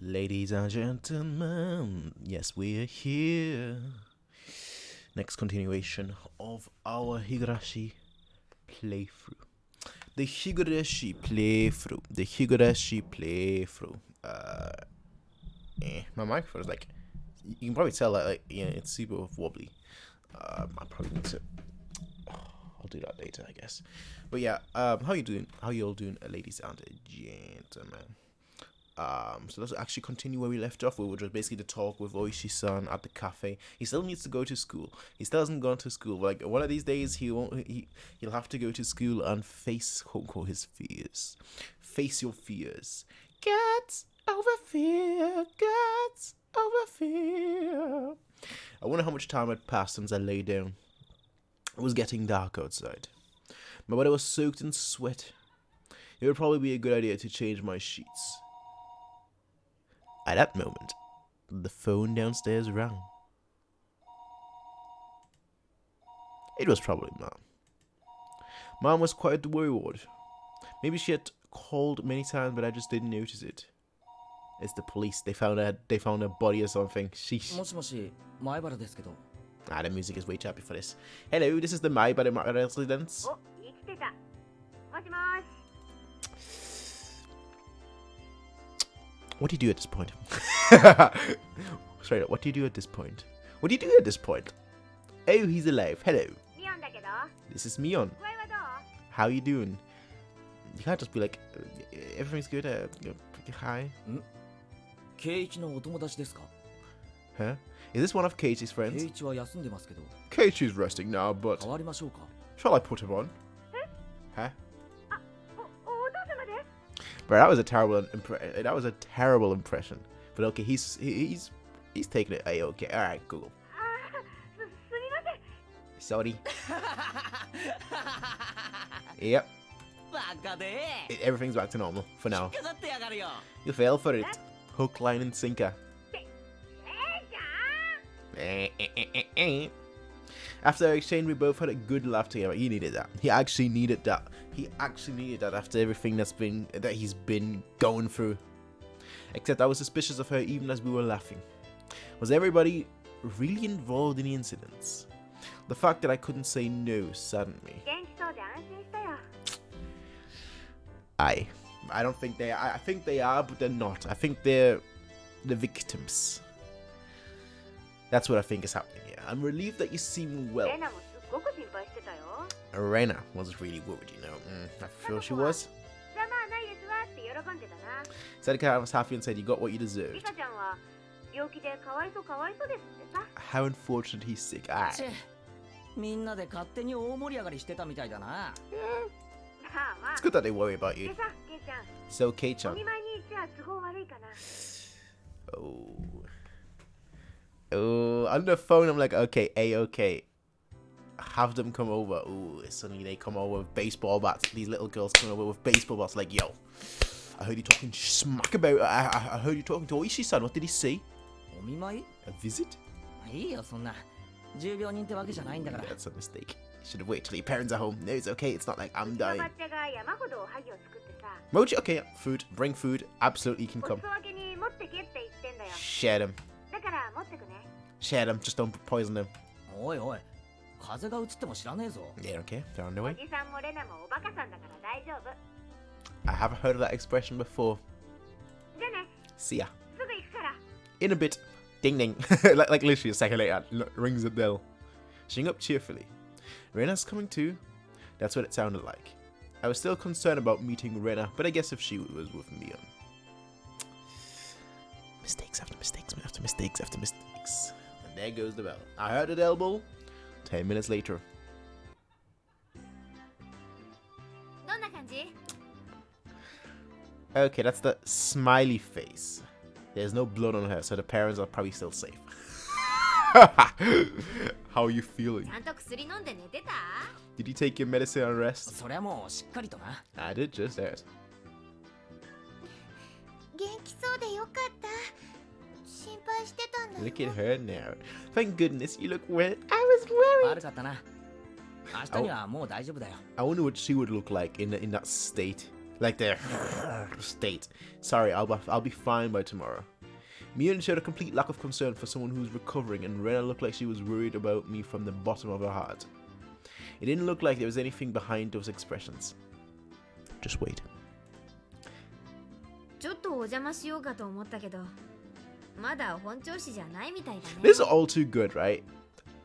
Ladies and gentlemen, yes, we're here. Next continuation of our Higurashi playthrough. The Higurashi playthrough. My microphone is like, you can probably tell that, it's super wobbly. I probably need to. I'll do that later, I guess. But yeah, how you doing? How you all doing, ladies and gentlemen? So let's actually continue where we left off. We were just basically to talk with Oishi-san at the cafe. He still needs to go to school. He still hasn't gone to school. Like, one of these days, he'll have to go to school and face, quote, his fears. Face your fears. Get over fear. Get over fear. I wonder how much time had passed since I lay down. It was getting dark outside. My body was soaked in sweat. It would probably be a good idea to change my sheets. At that moment, the phone downstairs rang. It was probably Mom. Mom was quite the worrywart. Maybe she had called many times, but I just didn't notice it. It's the police. They found a body or something. Sheesh. The music is way too happy for this. Hello, this is the Maibara residence. What do you do at this point? Sorry, what do you do at this point? What do you do at this point? Oh, he's alive. Hello. This is Mion. How you doing? You can't just be like, everything's good. Hi. Huh? Is this one of Keiichi's friends? Keiichi's resting now, but shall I put him on? Huh? Bro, that was a terrible impression. But okay, he's taking it. Hey, okay, all right, cool. Sorry. Yep. Everything's back to normal for now. You fell for it. Hook, line, and sinker. After our exchange, we both had a good laugh together. He needed that. He actually needed that after everything that he's been going through. Except I was suspicious of her even as we were laughing. Was everybody really involved in the incidents? The fact that I couldn't say no saddened me. I don't think they are. I think they are, but they're not. I think they're the victims. That's what I think is happening here. I'm relieved that you seem well. Rena was really worried, you know. I feel she was. Sadika was happy and said, "You got what you deserved." How unfortunate he's sick. It's good that they worry about you. So, Kei-chan. Oh, on the phone, I'm like, okay, A-okay. Have them come over. Ooh, suddenly they come over with baseball bats. These little girls come over with baseball bats. Like, yo, I heard you talking smack about. I heard you talking to Oishi-san. What did he say? A visit? That's a mistake. You should have waited till your parents are home. No, it's okay. It's not like I'm dying. Mochi, okay, food. Bring food. Absolutely, you can come. Share them. Share them. Just don't poison them. Yeah, okay. They're on their way. I haven't heard of that expression before. See ya. In a bit. Ding ding. like literally a second later, rings the bell. Shing up cheerfully. Rena's coming too. That's what it sounded like. I was still concerned about meeting Rena, but I guess if she was with Mion. Mistakes after mistakes after mistakes after mistakes. And there goes the bell. I heard it elbow. 10 minutes later. Okay, that's the smiley face. There's no blood on her, so the parents are probably still safe. How are you feeling? Did you take your medicine and rest? I did just that. Look at her now. Thank goodness you look well. I was worried. I wonder what she would look like in that state. Like the state. Sorry, I'll be fine by tomorrow. Mion showed a complete lack of concern for someone who's recovering, and Rena looked like she was worried about me from the bottom of her heart. It didn't look like there was anything behind those expressions. Just wait. ちょっとお邪魔しようかと思ったけど、まだ本調子じゃないみたいだね。 This is all too good, right?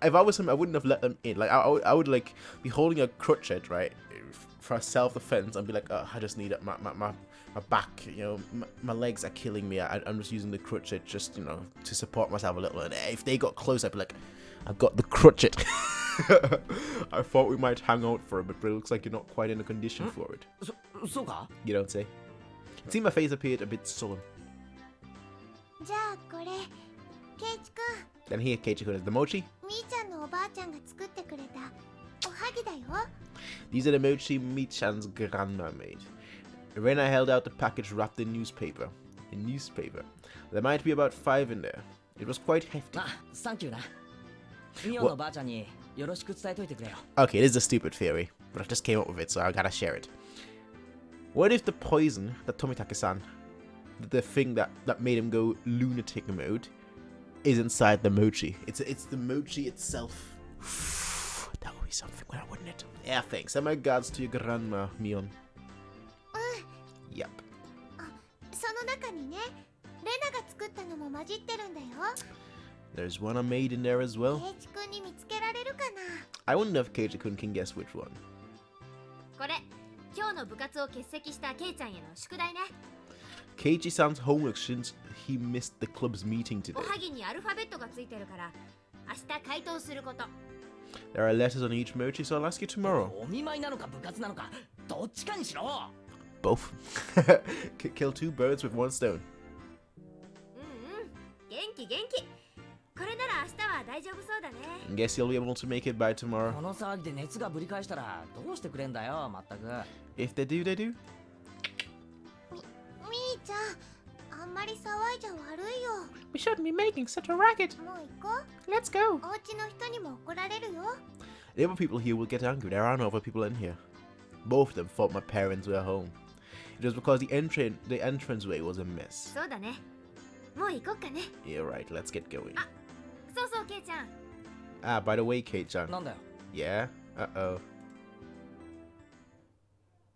If I was him, I wouldn't have let them in. Like I would like be holding a crutchet, right, for self-defense, and be like, oh, I just need it. My back, you know, my legs are killing me. I'm just using the crutchet just, you know, to support myself a little. And if they got close, I'd be like, I've got the crutchet. I thought we might hang out for a bit, but it looks like you're not quite in the condition for it. You don't say. See, my face appeared a bit sullen. じゃあこれ、ケイチくん。 Then here, Keiichi-kun is the mochi. みーちゃんのおばあちゃんが作ってくれたおはぎだよ。 These are the mochi Mi-chan's grandma made. Rena held out the package wrapped in newspaper. In newspaper. There might be about 5 in there. It was quite hefty. サンキューな。ミオのばあちゃんによろしく伝えといてくれよ。 Okay, this is a stupid theory, but I just came up with it, so I gotta share it. What if the poison that Tomitake-san, the thing that made him go lunatic mode, is inside the mochi? It's the mochi itself. That would be something, wouldn't it? Yeah, thanks. And my regards to your grandma, Mion. Yep. その中にね、レナが作ったのも混じってるんだよ。 There's one I made in there as well. ケイチくんに見つけられるかな。 I wonder if Keiichi-kun can guess which one. これ、今日の部活を欠席したケイちゃんへの宿題ね。 Keiichi-san's homework since he missed the club's meeting お today. はぎにアルファベットがついてるから、明日回答すること。 There are letters on each mochi, so I'll ask you tomorrow. お見舞いなのか部活なのか、どっちかにしろ。 Both. Kill 2 birds with 1 stone. 元気元気。これなら明日は大丈夫そうだね。 Guess you'll be able to make it by tomorrow. この騒ぎで熱がぶり返したらどうしてくれんだよ、まったく。 If they do, they do. みーちゃん、あんまり騒いじゃ悪いよ。 We shouldn't be making such a racket. もう行こう。 Let's go. お家の人にも怒られるよ。 The other people here will get angry. There are no other people in here. Both of them thought my parents were home. It was because the entranceway was a mess. そうだね。もう行こっかね。 Yeah, right. Let's get going. そうそう、ケイちゃん。 Ah, by the way, Kate-chan. なんだよ。 Yeah? Uh-oh.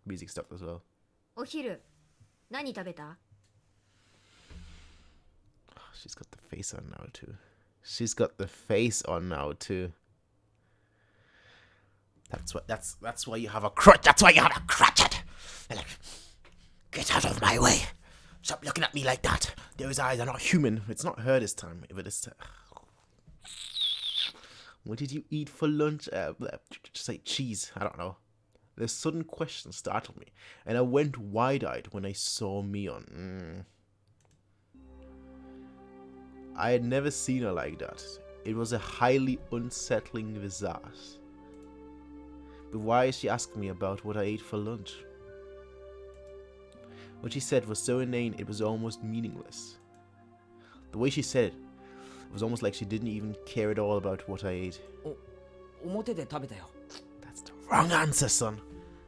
Music stopped as well. お昼、何食べた？ She's got the face on now too. She's got the face on now too. That's why you have a crutch. That's why you have a crutchet. Like, get out of my way. Stop looking at me like that. Those eyes are not human. It's not her this time, but it's. What did you eat for lunch? Just like cheese. I don't know. The sudden question startled me, and I went wide-eyed when I saw Mion. I had never seen her like that. It was a highly unsettling visage. But why is she asking me about what I ate for lunch? What she said was so inane it was almost meaningless. The way she said it was almost like she didn't even care at all about what I ate. 表で食べたよ。 That's the wrong answer, son.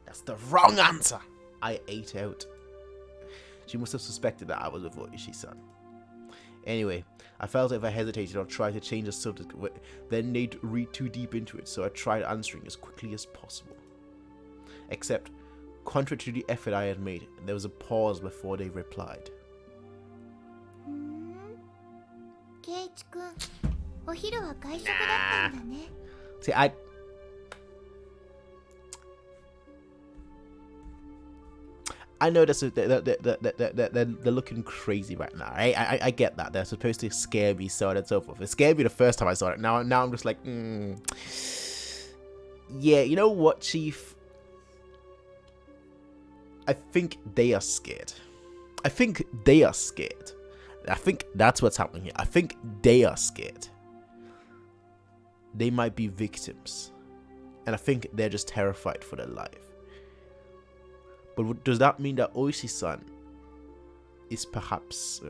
That's the wrong answer. I ate out. She must have suspected that I was with Oishi-san. Anyway, I felt if I hesitated or tried to change the subject, then they'd read too deep into it, so I tried answering as quickly as possible. Except, contrary to the effort I had made, there was a pause before they replied. ケイチくん、お昼は外食だったんだね。 See, I know they're looking crazy right now. I get that. They're supposed to scare me, so on and so forth. It scared me the first time I saw it. Now I'm just like, yeah, you know what, Chief? I think they are scared. I think they are scared. I think that's what's happening here. I think they are scared. They might be victims. And I think they're just terrified for their life. But does that mean that Oishi-san is perhaps...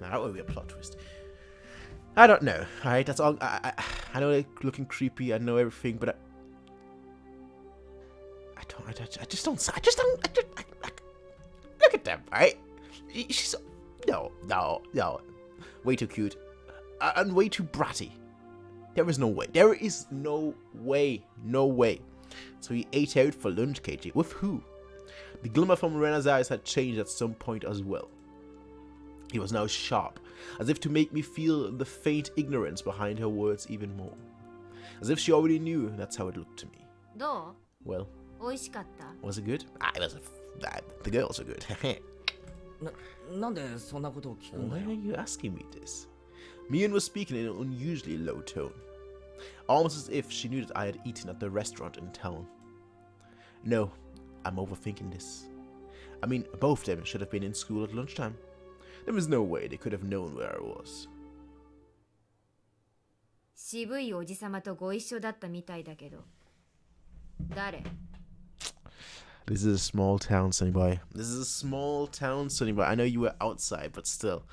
that would be a plot twist. I don't know. Alright, that's all. I know they're looking creepy. I know everything, but I just don't. Look at them, right? She's no. Way too cute. And way too bratty. There is no way. There is no way. No way. So he ate out for lunch, KG. With who? The glimmer from Rena's eyes had changed at some point as well. He was now sharp, as if to make me feel the faint ignorance behind her words even more. As if she already knew that's how it looked to me. ど Well, う？美味しかった？ was it good? It was the girls are good. なんでそんなことを聞くんだ Why よ are you asking me this? Mian was speaking in an unusually low tone, almost as if she knew that I had eaten at the restaurant in town. No, I'm overthinking this. I mean, both of them should have been in school at lunchtime. There was no way they could have known where I was. 渋いおじさまとご一緒だったみたいだけど。誰？ This is a small town, Sonny Boy. This is a small town, Sonny Boy. I know you were outside, but still.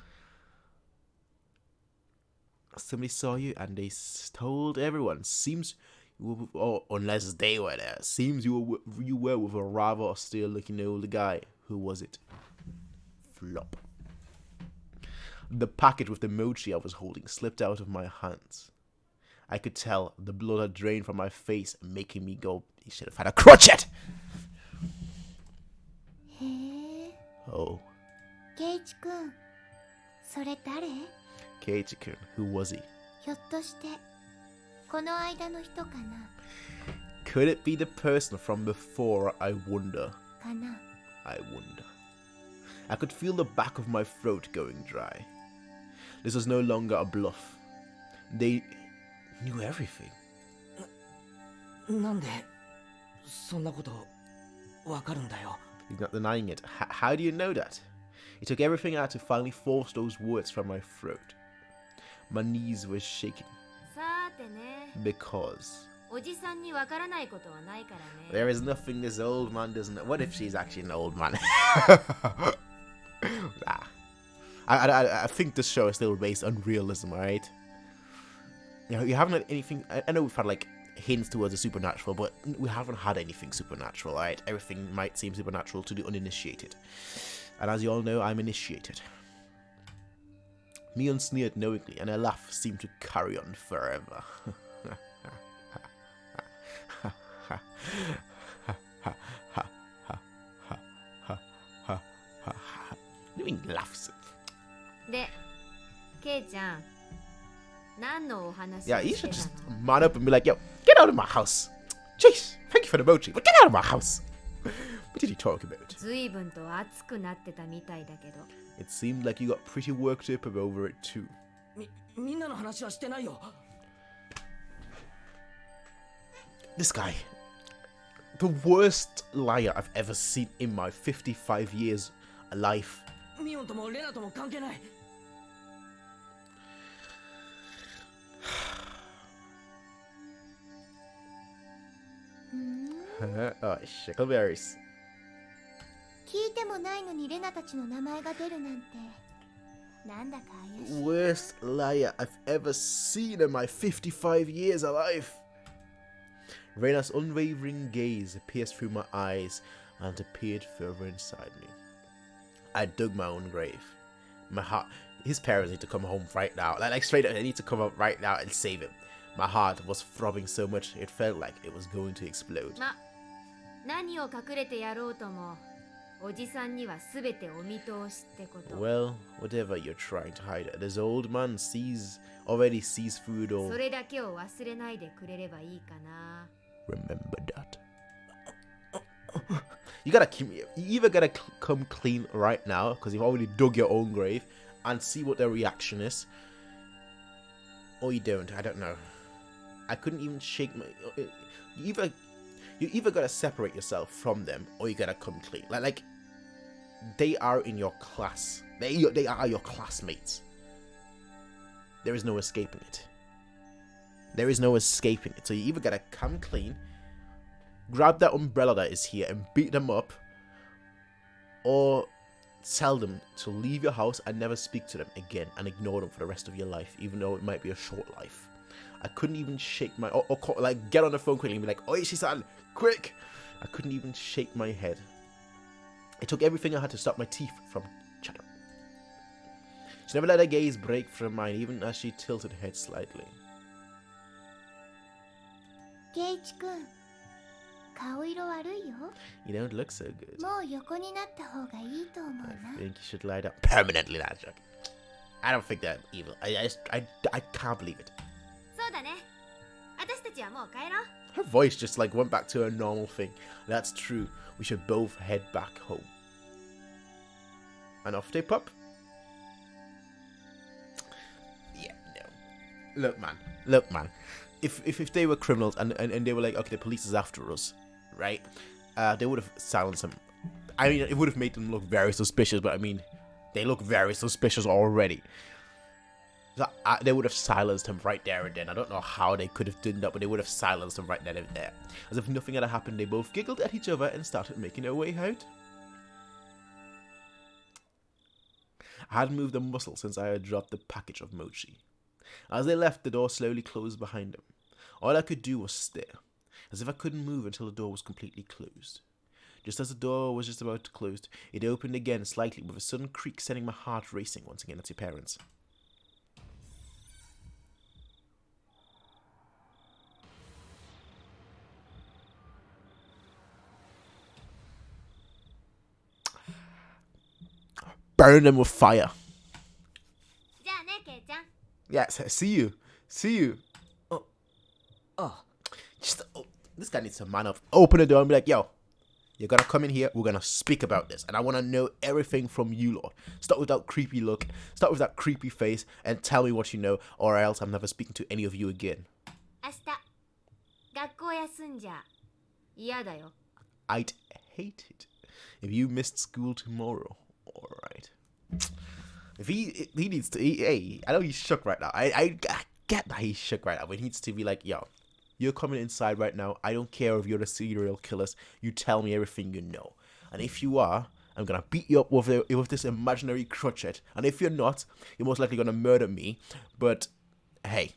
Somebody saw you and they told everyone. Seems, or unless they were there, seems you were with a rather austere-looking older guy. Who was it? Flop. The packet with the mochi I was holding slipped out of my hands. I could tell the blood had drained from my face, making me go, he should have had a crotchet! へえ。 Oh, ケイチくん、それ誰？ Keiichi-kun, who was he? ひょっとしてこの間の人かな？ Could it be the person from before? I wonder. かな？ I wonder. I could feel the back of my throat going dry. This was no longer a bluff. They knew everything. なんでそんなことわかるんだよ He's not denying it. How do you know that? It took everything out to finally force those words from my throat. My knees were shaking さーてね。 because おじさんにわからないことはないからね。 there is nothing this old man doesn't know. What if she's actually an old man? Nah. I think this show is still based on realism, alright? You know, you haven't had anything. I know we've had like hints towards the supernatural, but we haven't had anything supernatural, alright? Everything might seem supernatural to the uninitiated. And as you all know, I'm initiated. Mion sneered knowingly, and her laugh seemed to carry on forever. Doing laughs. で、ケイちゃん、何のお話 Yeah, を you して should た just の？ man up and be like, yo, get out of my house. Jeez, thank you for the mochi, but get out of my house. What did you talk about? ずいぶんと熱くなってたみたいだけど。 It seemed like you got pretty worked up over it too. みんなの話はしてないよ This guy, the worst liar I've ever seen in my 55 years alive. ミオンともレナとも関係ない Oh, Shickleberries. 聞いてもないのにレナたちの名前が出るなんてなんだか怪しい。 Worst liar I've ever seen in my 55 years alive. Reina's unwavering gaze pierced through my eyes and appeared further inside me. I dug my own grave. My heart. His parents need to come home right now. Like straight up, they need to come up right now and save him. My heart was throbbing so much it felt like it was going to explode. ま、何を隠れてやろうとも、おじさんにはすべてお見通しってこと。 Well, whatever you're trying to hide, this old man already sees through it all. それだけを忘れないでくれればいいかな。 Remember that. You either gotta come clean right now because you've already dug your own grave and see what their reaction is, or you don't. I don't know. I couldn't even shake my. You either gotta separate yourself from them or you gotta come clean. Like they are in your class. They are your classmates. There is no escaping it. There is no escaping it. So you either gotta come clean, grab that umbrella that is here and beat them up, or tell them to leave your house and never speak to them again and ignore them for the rest of your life, even though it might be a short life. I couldn't even shake my or like get on the phone quickly and be like, "Oi, Shisan, quick!" I couldn't even shake my head. It took everything I had to stop my teeth from chattering. She never let her gaze break from mine, even as she tilted her head slightly. 圭一くん、顔色悪いよ。 You don't look so good. もう横になった方がいいと思う I な。 think you should lie down permanently. That joke. I don't think that evil. I can't believe it. そうだね。私たちはもう帰ろう。 Her voice just like went back to her normal thing. That's true. We should both head back home. And off they pop. Yeah, no. Look, man. If they were criminals and they were like, okay, the police is after us, right? They would have silenced them. I mean, it would have made them look very suspicious, but I mean, they look very suspicious already. So, they would have silenced him right there and then. I don't know how they could have done that, but they would have silenced him right then and there. As if nothing had happened, they both giggled at each other and started making their way out. I hadn't moved a muscle since I had dropped the package of mochi. As they left, the door slowly closed behind them. All I could do was stare, as if I couldn't move until the door was completely closed. Just as the door was just about to close, it opened again slightly with a sudden creak, sending my heart racing once again at your parents. Burn them with fire. じゃあね、ケイちゃん。 Yes, see you. Oh. Just, this guy needs to man up. Open the door and be like, yo, you're gonna come in here, we're gonna speak about this. And I wanna know everything from you, Lord. Start with that creepy look, start with that creepy face, and tell me what you know, or else I'm never speaking to any of you again. 明日、学校休んじゃ嫌だよ。 I'd hate it if you missed school tomorrow. Alright. If he needs to, hey, I know he's shook right now. I get that he's shook right now, but he needs to be like, yo, you're coming inside right now. I don't care if you're the serial killers. You tell me everything you know. And if you are, I'm gonna beat you up with this imaginary crotchet. And if you're not, you're most likely gonna murder me. But hey.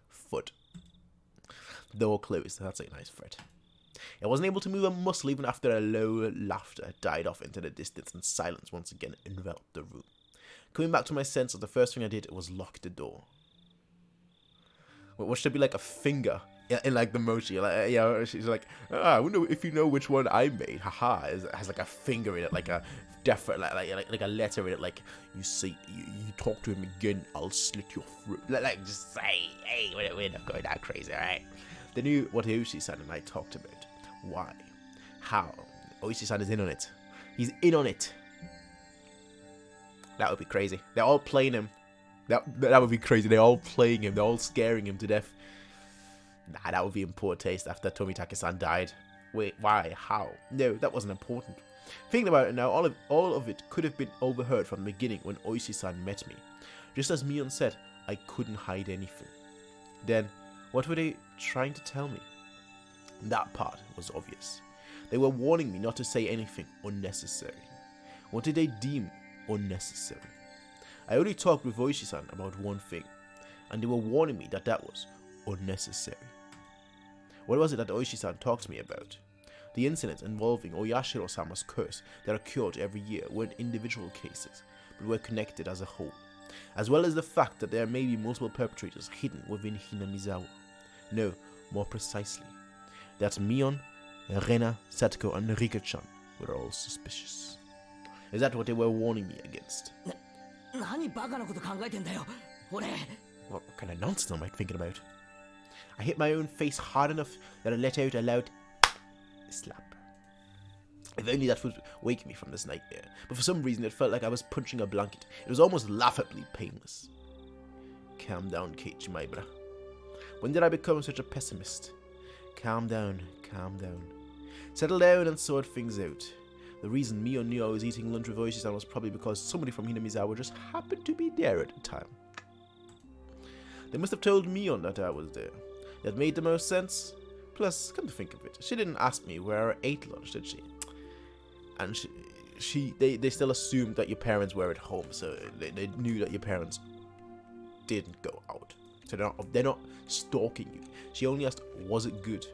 Foot. Door closed. That's a nice threat. I wasn't able to move a muscle even after a low laughter died off into the distance and silence once again enveloped the room. Coming back to my senses, the first thing I did was lock the door. What should be like a finger in like the mochi? Like, she's like, I wonder if you know which one I made. Haha, it has like a finger in it, like a definite, like a letter in it. Like you talk to him again, I'll slit your throat. Like just say, hey, we're not going that crazy, alright? They knew what Oishi-san and I talked about. Why? How? Oishi-san is in on it. He's in on it. That would be crazy. They're all playing him. That would be crazy. They're all playing him. They're all scaring him to death. Nah, that would be in poor taste after Tomitake-san died. Wait, why? How? No, that wasn't important. Thinking about it now, all of it could have been overheard from the beginning when Oishi-san met me. Just as Mion said, I couldn't hide anything. Then, what were they trying to tell me? That part was obvious. They were warning me not to say anything unnecessary. What did they deem unnecessary? I only talked with Oishi-san about one thing, and they were warning me that was unnecessary. What was it that Oishi-san talked to me about? The incidents involving Oyashiro-sama's curse that occurred every year weren't individual cases, but were connected as a whole, as well as the fact that there may be multiple perpetrators hidden within Hinamizawa. No, more precisely, that Mion, Rena, Satoko, and Rika-chan were all suspicious. Is that what they were warning me against? 何バカなこと考えてんだよ俺 What kind of nonsense am I thinking about? I hit my own face hard enough that I let out a loud slap. If only that would wake me from this nightmare, but for some reason it felt like I was punching a blanket. It was almost laughably painless. Calm down, Keiichi, my brother. When did I become such a pessimist? Calm down, calm down. Settle down and sort things out. The reason Mion knew I was eating lunch with Oishi-san was probably because somebody from Hinamizawa just happened to be there at the time. They must have told Mion that I was there. That made the most sense. Plus, come to think of it, she didn't ask me where I ate lunch, did she? And they still assumed that your parents were at home, so they knew that your parents didn't go out. So they're not stalking you. She only asked, was it good?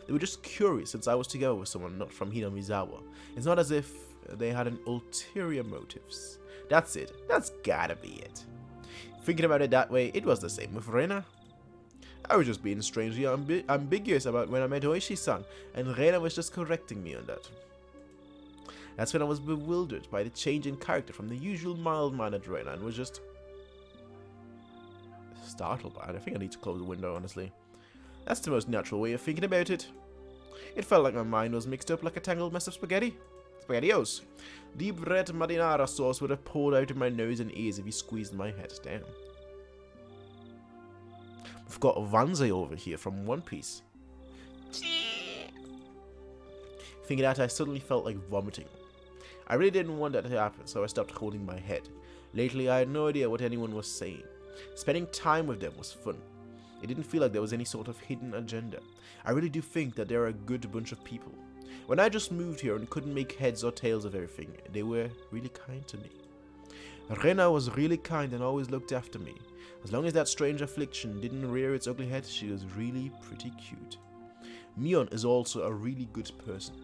They were just curious since I was together with someone not from Hinamizawa. It's not as if they had an ulterior motives. That's it. That's gotta be it. Thinking about it that way, it was the same with Rena. I was just being strangely ambiguous about when I met Oishi-san, and Rena was just correcting me on that. That's when I was bewildered by the change in character from the usual mild-mannered Rena and was just startled by it. I think I need to close the window, honestly. That's the most natural way of thinking about it. It felt like my mind was mixed up like a tangled mess of spaghetti. SpaghettiOs. Deep red marinara sauce would have poured out of my nose and ears if you squeezed my head down. We've got Vanze over here from One Piece. Thinking that, I suddenly felt like vomiting. I really didn't want that to happen, so I stopped holding my head. Lately, I had no idea what anyone was saying. Spending time with them was fun. It didn't feel like there was any sort of hidden agenda. I really do think that they're a good bunch of people. When I just moved here and couldn't make heads or tails of everything, they were really kind to me. Rena was really kind and always looked after me. As long as that strange affliction didn't rear its ugly head, she was really pretty cute. Mion is also a really good person.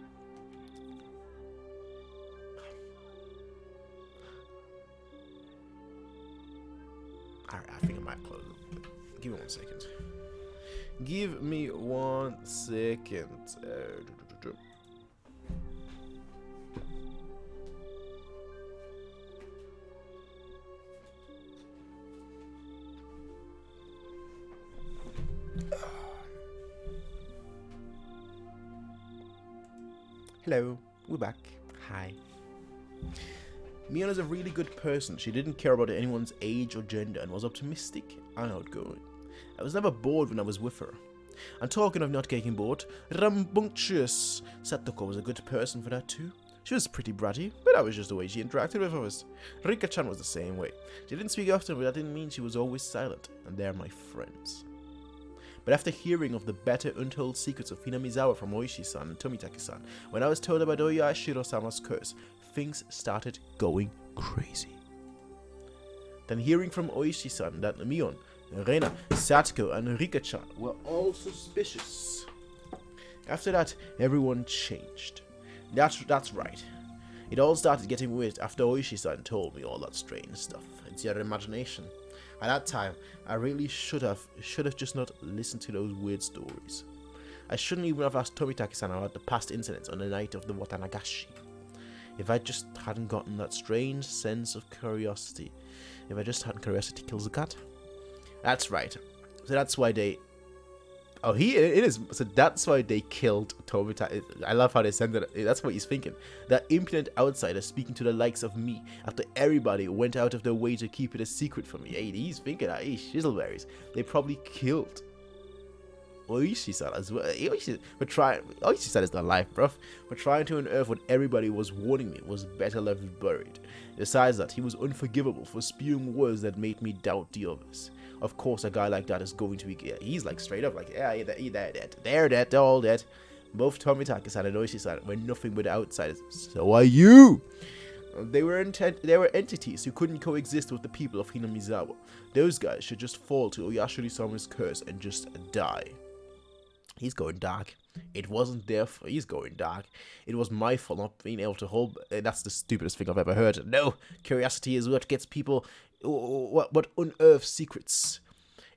Alright, I think I might close it. Give me 1 second. Give me 1 second. Hello, we're back. Hi. Mion is a really good person. She didn't care about anyone's age or gender and was optimistic and outgoing. I was never bored when I was with her. And talking of not getting bored, rambunctious Satoko was a good person for that too. She was pretty bratty, but that was just the way she interacted with others. Rika-chan was the same way. She didn't speak often, but that didn't mean she was always silent, and they're my friends. But after hearing of the better untold secrets of Hinamizawa from Oishi-san and Tomitaki-san, when I was told about Oyashiro-sama's curse, things started going crazy. Then hearing from Oishi-san that Mion, Rena, Satoko and Rika-chan were all suspicious. After that, everyone changed. That's right. It all started getting weird after Oishi-san told me all that strange stuff. It's your imagination. At that time, I really should have just not listened to those weird stories. I shouldn't even have asked Tomitaki-san about the past incidents on the night of the Watanagashi. If I just hadn't gotten that strange sense of curiosity. If I just hadn't curiosity kills a cat. That's right. So that's why they... Oh, it is. So that's why they killed Tomitaki. I love how they send it. That's what he's thinking. That impudent outsider speaking to the likes of me after everybody went out of their way to keep it a secret from me. Hey, he's thinking that. Hey, shizzleberries. They probably killed Oishi-san as well. Oishi-san is not alive, bruv. But trying to unearth what everybody was warning me was better left buried. Besides that, he was unforgivable for spewing words that made me doubt the others. Of course, a guy like that is going to be... Yeah, he's like straight up like, yeah, they're dead. They're dead. They're all dead. Both Tomitaki-san and Oishi-san were nothing but outsiders. So are you! They were entities who couldn't coexist with the people of Hinamizawa. Those guys should just fall to Oyashiro-sama's curse and just die. He's going dark. It wasn't their fault. He's going dark. It was my fault not being able to hold... That's the stupidest thing I've ever heard. No, curiosity is what gets people... What unearths secrets.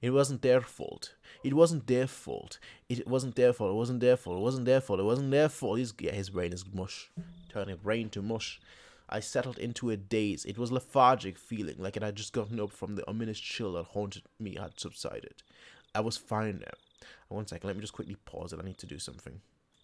It wasn't their fault. It wasn't their fault. It wasn't their fault. It wasn't their fault. It wasn't their fault. It wasn't their fault. His brain is mush. Turning brain to mush. I settled into a daze. It was a lethargic feeling, like it had just gotten up from the ominous chill that haunted me had subsided. I was fine now. 1 second, let me just quickly pause it. I need to do something.